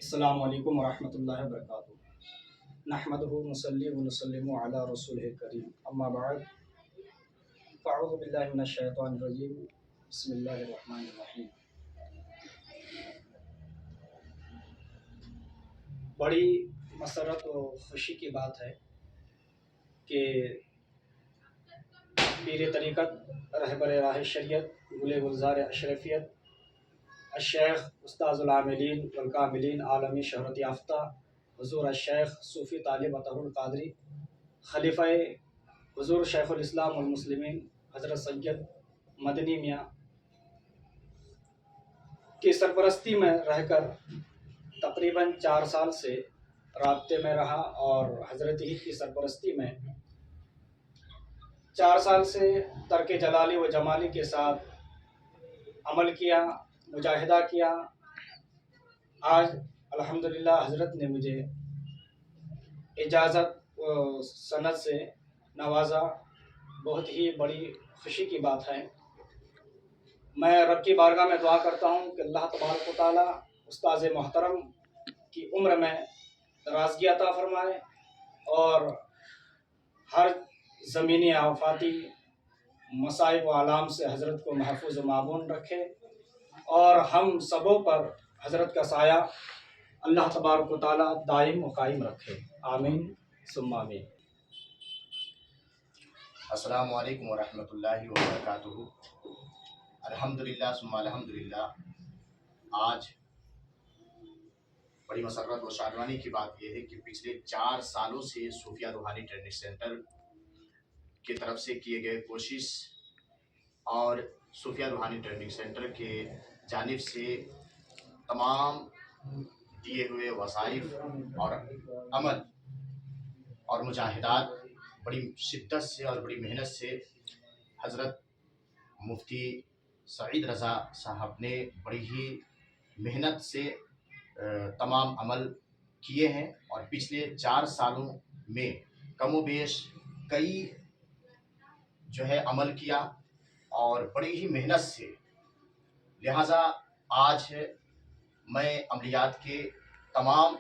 السلام علیکم ورحمۃ اللہ وبرکاتہ نحمدہ ونصلی ونسلم علی رسول کریم اما بعد فاعوذ باللہ من الشیطان الرجیم بسم اللہ الرحمن الرحیم۔ بڑی مسرت و خوشی کی بات ہے کہ پیر طریقت رہبر راہ شریعت گل گلزار اشرفیت الشیخ استاذ العاملین والکاملین عالمی شہرت یافتہ حضور الشیخ صوفی طالب اطہر القادری خلیفہ حضور شیخ الاسلام والمسلمین حضرت سید مدنی میاں کی سرپرستی میں رہ کر تقریباً 4 سال سے رابطے میں رہا اور حضرت ہی کی سرپرستی میں 4 سال سے ترک جلالی و جمالی کے ساتھ عمل کیا، مجاہدہ کیا۔ آج الحمدللہ حضرت نے مجھے اجازت و سند سے نوازا، بہت ہی بڑی خوشی کی بات ہے۔ میں رب کی بارگاہ میں دعا کرتا ہوں کہ اللہ تبارک و تعالیٰ استاذ محترم کی عمر میں درازگی عطا فرمائے اور ہر زمینی آفاتی مصائب و آلام سے حضرت کو محفوظ و معمون رکھے اور ہم سبوں پر حضرت کا سایہ اللہ تبارک و تعالیٰ دائم و قائم رکھے، آمین ثم آمین۔ السلام علیکم ورحمۃ اللہ وبرکاتہ۔ الحمدللہ ثم الحمدللہ۔ آج بڑی مسرت و شادمانی کی بات یہ ہے کہ پچھلے 4 سالوں سے صوفیہ روحانی ٹریننگ سینٹر کی طرف سے کیے گئے کوشش اور صوفیہ روحانی ٹریننگ سینٹر کے جانب سے تمام دیے ہوئے وظائف اور عمل اور مجاہدات بڑی شدت سے اور بڑی محنت سے حضرت مفتی سعید رضا صاحب نے بڑی ہی محنت سے تمام عمل کیے ہیں اور پچھلے 4 سالوں میں کم و بیش کئی عمل کیا اور بڑی ہی محنت سے۔ لہٰذا آج میں عملیات کے تمام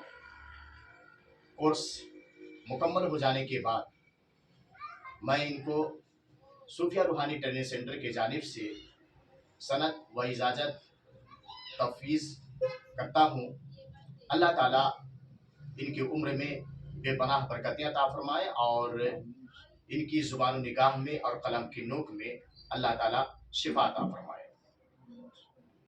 کورس مکمل ہو جانے کے بعد میں ان کو صوفیہ روحانی ٹریننگ سینٹر کی جانب سے سند و اجازت تفویض کرتا ہوں۔ اللہ تعالیٰ ان کی عمر میں بے پناہ برکتیں عطا فرمائے اور ان کی زبان و نگاہ میں اور قلم کی نوک میں اللہ تعالیٰ شفا عطا فرمائے۔